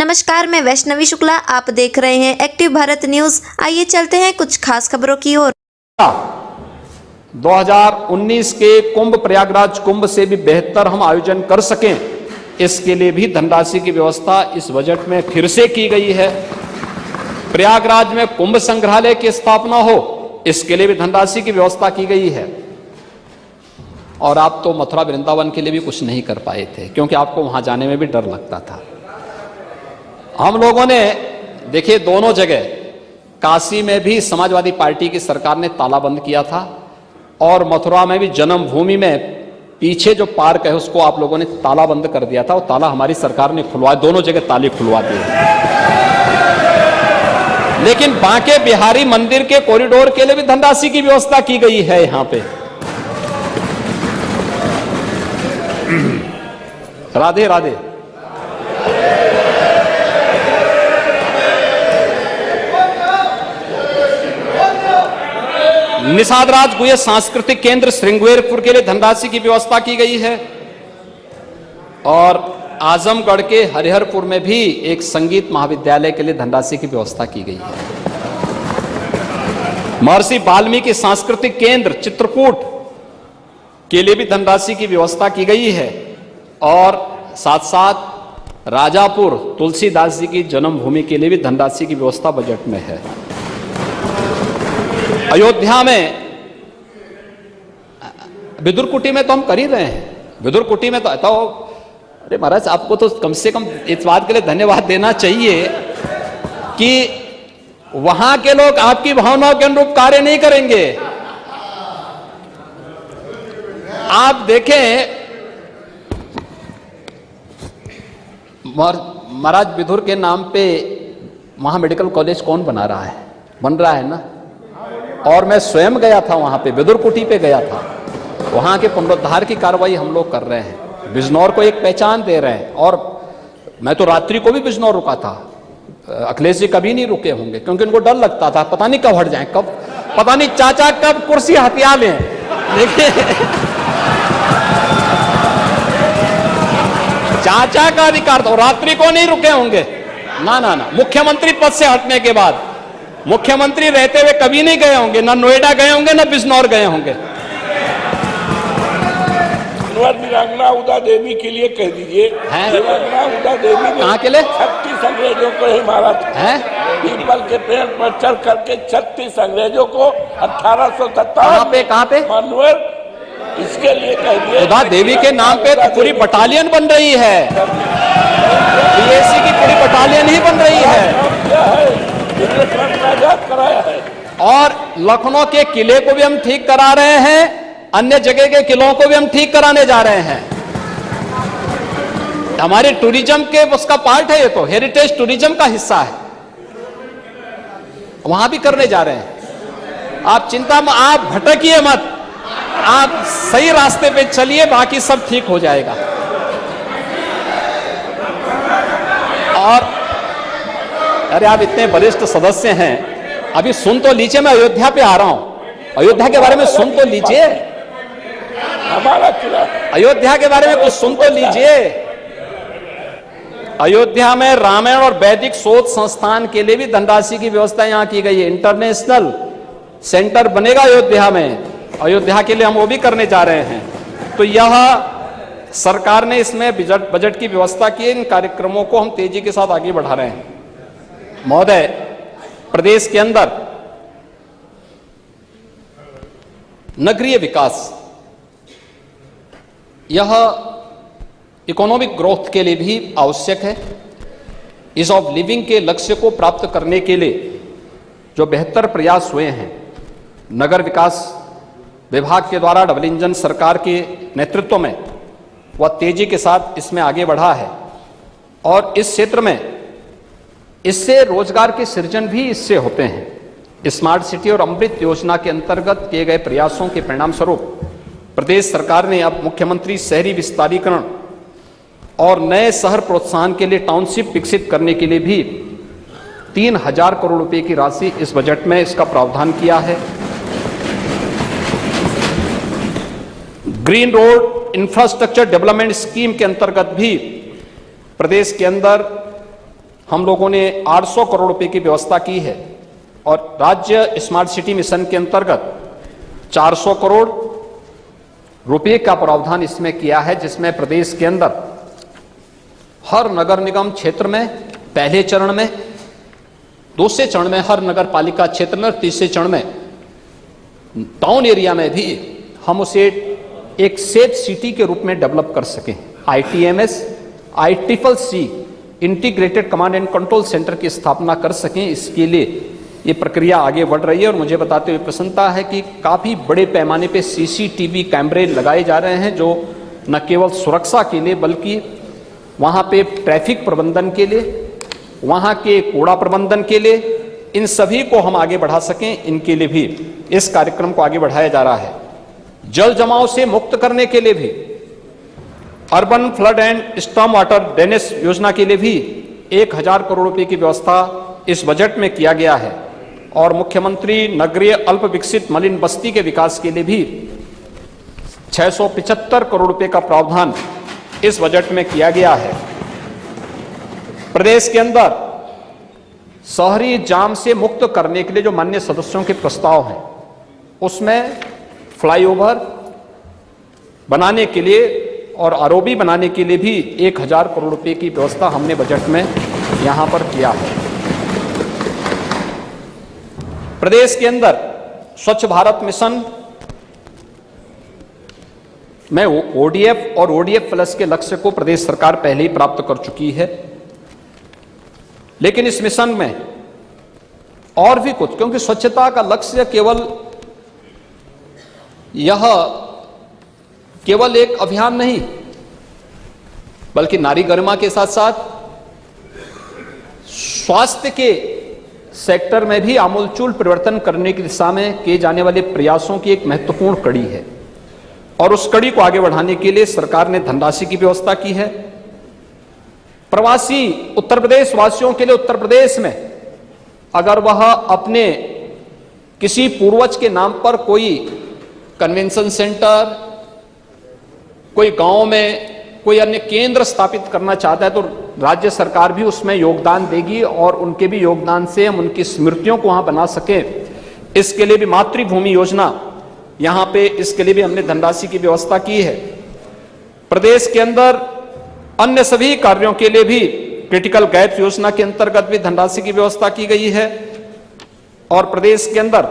नमस्कार, मैं वैष्णवी शुक्ला। आप देख रहे हैं एक्टिव भारत न्यूज। आइए चलते हैं कुछ खास खबरों की ओर। 2019 के कुंभ प्रयागराज कुंभ से भी बेहतर हम आयोजन कर सकें, इसके लिए भी धनराशि की व्यवस्था इस बजट में फिर से की गई है। प्रयागराज में कुंभ संग्रहालय की स्थापना हो, इसके लिए भी धनराशि की व्यवस्था की गई है। और आप तो मथुरा वृंदावन के लिए भी कुछ नहीं कर पाए थे, क्योंकि आपको वहां जाने में भी डर लगता था। हम लोगों ने देखिए, दोनों जगह काशी में भी समाजवादी पार्टी की सरकार ने ताला बंद किया था, और मथुरा में भी जन्मभूमि में पीछे जो पार्क है उसको आप लोगों ने ताला बंद कर दिया था। वो ताला हमारी सरकार ने खुलवाया, दोनों जगह ताले खुलवा दिए। लेकिन बांके बिहारी मंदिर के कॉरिडोर के लिए भी धनराशि की व्यवस्था की गई है। यहां पे राधे राधे। निषाद राज गुहे सांस्कृतिक केंद्र श्रृंगेरपुर के लिए धनराशि की व्यवस्था की गई है। और आजमगढ़ के हरिहरपुर में भी एक संगीत महाविद्यालय के लिए धनराशि की व्यवस्था की गई है। महर्षि वाल्मीकि सांस्कृतिक केंद्र चित्रकूट के लिए भी धनराशि की व्यवस्था की गई है। और साथ साथ राजापुर तुलसीदास जी की जन्मभूमि के लिए भी धनराशि की व्यवस्था बजट में है। अयोध्या में विदुरकुटी में तो हम कर ही रहे हैं। विदुरकुटी में तो अरे महाराज, आपको तो कम से कम इस बात के लिए धन्यवाद देना चाहिए कि वहां के लोग आपकी भावनाओं के अनुरूप कार्य नहीं करेंगे। आप देखें, महाराज विदुर के नाम पे वहां मेडिकल कॉलेज कौन बना रहा है? बन रहा है ना। और मैं स्वयं गया था वहां पे, विदुरकुटी पे गया था। वहां के पुनरुद्धार की कार्रवाई हम लोग कर रहे हैं, बिजनौर को एक पहचान दे रहे हैं। और मैं तो रात्रि को भी बिजनौर रुका था। अखिलेश जी कभी नहीं रुके होंगे, क्योंकि उनको डर लगता था पता नहीं कब हट जाए, कब पता नहीं चाचा कब कुर्सी हथिया लें। देखिए, चाचा का अधिकार था, रात्रि को नहीं रुके होंगे। ना ना ना, मुख्यमंत्री पद से हटने के बाद मुख्यमंत्री रहते हुए कभी नहीं गए होंगे, ना नोएडा गए होंगे, ना बिजनौर गए होंगे। वीरांगना उदा देवी के लिए कह दीजिए। वीरांगना उदा देवी कहाँ के लिए? 36 अंग्रेजों को ही मारा था। पीपल के पेड़ पर चढ़ करके 36 अंग्रेजों को 1857 कहाँ पे मानवेल, इसके लिए कह दिए। उदा देवी के नाम पे तो पूरी बटालियन बन रही है, बीएससी की पूरी बटालियन ही बन रही है। कराया है। और लखनऊ के किले को भी हम ठीक करा रहे हैं, अन्य जगह के किलों को भी हम ठीक कराने जा रहे हैं। हमारे टूरिज्म के उसका पार्ट है, ये तो हेरिटेज टूरिज्म का हिस्सा है, वहां भी करने जा रहे हैं। आप चिंता में, आप भटकिए मत, आप सही रास्ते पे चलिए, बाकी सब ठीक हो जाएगा। और अरे आप इतने वरिष्ठ सदस्य हैं, अभी सुन तो लीजिए, मैं अयोध्या पे आ रहा हूं। अयोध्या के बारे में सुन तो लीजिए, अयोध्या के बारे में कुछ सुन तो लीजिए। अयोध्या में रामायण और वैदिक शोध संस्थान के लिए भी धनराशि की व्यवस्था यहां की गई है। इंटरनेशनल सेंटर बनेगा अयोध्या में, अयोध्या के लिए हम वो भी करने जा रहे हैं। तो यह सरकार ने इसमें बजट की व्यवस्था की है। इन कार्यक्रमों को हम तेजी के साथ आगे बढ़ा रहे हैं। महोदय, प्रदेश के अंदर नगरीय विकास, यह इकोनॉमिक ग्रोथ के लिए भी आवश्यक है। ईज ऑफ लिविंग के लक्ष्य को प्राप्त करने के लिए जो बेहतर प्रयास हुए हैं, नगर विकास विभाग के द्वारा डबल इंजन सरकार के नेतृत्व में वह तेजी के साथ इसमें आगे बढ़ा है। और इस क्षेत्र में इससे रोजगार के सृजन भी इससे होते हैं। स्मार्ट सिटी और अमृत योजना के अंतर्गत किए गए प्रयासों के परिणाम स्वरूप प्रदेश सरकार ने अब मुख्यमंत्री शहरी विस्तारीकरण और नए शहर प्रोत्साहन के लिए टाउनशिप विकसित करने के लिए भी 3000 करोड़ रुपए की राशि इस बजट में इसका प्रावधान किया है। Green road infrastructure development scheme के अंतर्गत भी प्रदेश के अंदर हम लोगों ने 800 करोड़ रुपए की व्यवस्था की है और राज्य स्मार्ट सिटी मिशन के अंतर्गत 400 करोड़ रुपए का प्रावधान इसमें किया है, जिसमें प्रदेश के अंदर हर नगर निगम क्षेत्र में पहले चरण में, दूसरे चरण में हर नगर पालिका क्षेत्र में और तीसरे चरण में टाउन एरिया में भी हम उसे एक सेफ सिटी के रूप में डेवलप कर सकें। ITMS, ICCC integrated command and control centre की स्थापना कर सकें, इसके लिए ये प्रक्रिया आगे बढ़ रही है। और मुझे बताते हुए प्रसन्नता है कि काफी बड़े पैमाने पे CCTV कैमरे लगाए जा रहे हैं, जो न केवल सुरक्षा के लिए बल्कि वहां पे ट्रैफिक प्रबंधन के लिए, वहां के कूड़ा प्रबंधन के लिए, इन सभी को हम आगे बढ़ा सकें, इनके लिए भी इस कार्यक्रम को आगे बढ़ाया जा रहा है। जल जमाव से मुक्त करने के लिए भी urban flood and storm water drainage योजना के लिए भी 1000 करोड़ रुपए की व्यवस्था इस बजट में किया गया है और मुख्यमंत्री नगरीय अल्प विकसित मलिन बस्ती के विकास के लिए भी 675 करोड़ रुपए का प्रावधान इस बजट में किया गया है। प्रदेश के अंदर शहरी जाम से मुक्त करने के लिए जो माननीय सदस्यों के प्रस्ताव हैं, उसमें फ्लाईओवर बनाने के लिए और ROB बनाने के लिए भी 1000 करोड़ रुपए की व्यवस्था हमने बजट में यहां पर किया है। प्रदेश के अंदर स्वच्छ भारत मिशन में ODF और ODF प्लस के लक्ष्य को प्रदेश सरकार पहले ही प्राप्त कर चुकी है, लेकिन इस मिशन में और भी कुछ, क्योंकि स्वच्छता का लक्ष्य केवल एक अभियान नहीं, बल्कि नारी गरिमा के साथ साथ स्वास्थ्य के सेक्टर में भी आमूलचूल परिवर्तन करने की दिशा में किए जाने वाले प्रयासों की एक महत्वपूर्ण कड़ी है। और उस कड़ी को आगे बढ़ाने के लिए सरकार ने धनराशि की व्यवस्था की है। प्रवासी उत्तर प्रदेश वासियों के लिए उत्तर प्रदेश में अगर वह अपने किसी पूर्वज के नाम पर कोई कन्वेंशन सेंटर, कोई गांव में कोई अन्य केंद्र स्थापित करना चाहता है, तो राज्य सरकार भी उसमें योगदान देगी और उनके भी योगदान से हम उनकी स्मृतियों को वहां बना सके, इसके लिए भी मातृभूमि योजना, यहां पे इसके लिए भी हमने धनराशि की व्यवस्था की है। प्रदेश के अंदर अन्य सभी कार्यों के लिए भी क्रिटिकल गैप योजना के अंतर्गत भी धनराशि की व्यवस्था की गई है और प्रदेश के अंदर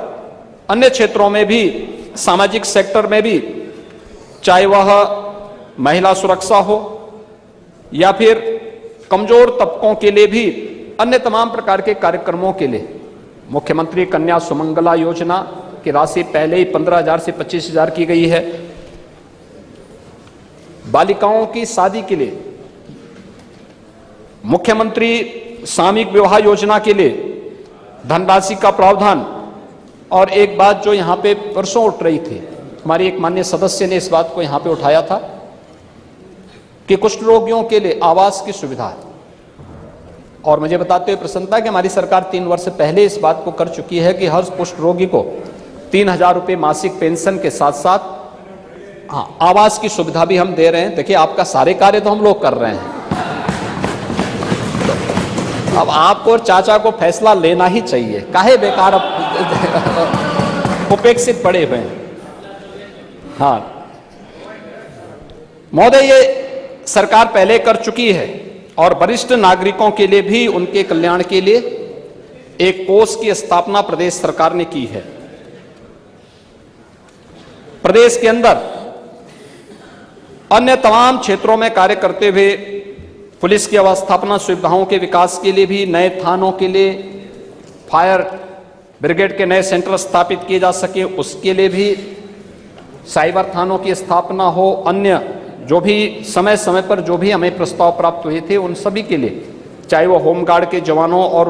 अन्य क्षेत्रों में भी, सामाजिक सेक्टर में भी, चाहे वह महिला सुरक्षा हो या फिर कमजोर तबकों के लिए भी अन्य तमाम प्रकार के कार्यक्रमों के लिए मुख्यमंत्री कन्या सुमंगला योजना की राशि पहले ही 15,000 से 25,000 की गई है। बालिकाओं की शादी के लिए मुख्यमंत्री सामूहिक विवाह योजना के लिए धनराशि का प्रावधान। और एक बात जो यहां पे परसों उठ रही थी, हमारी एक माननीय सदस्य ने इस बात को यहां पे उठाया था कि कुष्ठ रोगियों के लिए आवास की सुविधा है, और मुझे बताते हुए प्रसन्नता है कि हमारी सरकार 3 वर्ष पहले इस बात को कर चुकी है कि हर कुष्ठ रोगी को 3,000 रुपए मासिक पेंशन के साथ साथ आवास की सुविधा भी हम दे रहे हैं। देखिए, आपका सारे कार्य तो हम लोग कर रहे हैं, अब आपको और चाचा को फैसला लेना ही चाहिए, काहे बेकार उपेक्षित पड़े हुए हैं। हाँ महोदय, ये सरकार पहले कर चुकी है और वरिष्ठ नागरिकों के लिए भी उनके कल्याण के लिए एक कोष की स्थापना प्रदेश सरकार ने की है। प्रदेश के अंदर अन्य तमाम क्षेत्रों में कार्य करते हुए पुलिस की अवस्थापना सुविधाओं के विकास के लिए भी, नए थानों के लिए, फायर ब्रिगेड के नए सेंटर स्थापित किए जा सके उसके लिए भी, साइबर थानों की स्थापना हो, अन्य जो भी समय समय पर जो भी हमें प्रस्ताव प्राप्त हुए थे उन सभी के लिए, चाहे वो होमगार्ड के जवानों और